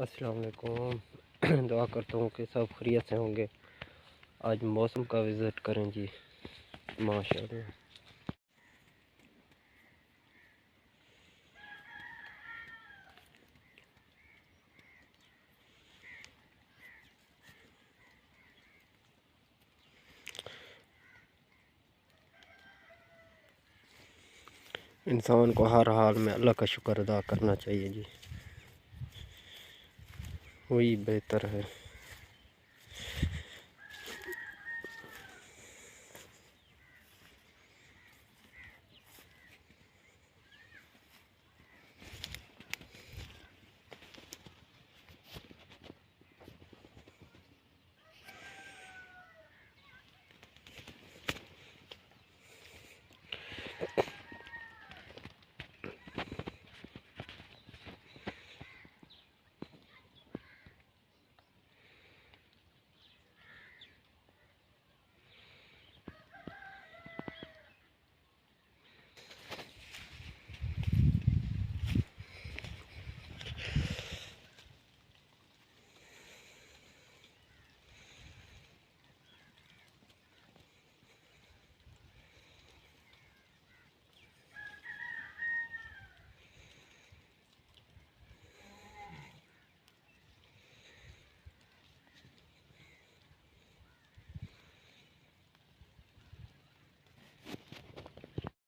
अस्सलाम वालेकुम। दुआ करता हूँ कि सब खैरियत से होंगे। आज मौसम का विज़िट करें जी, माशाअल्लाह। इंसान को हर हाल में अल्लाह का शुक्र अदा करना चाहिए जी, वही बेहतर है।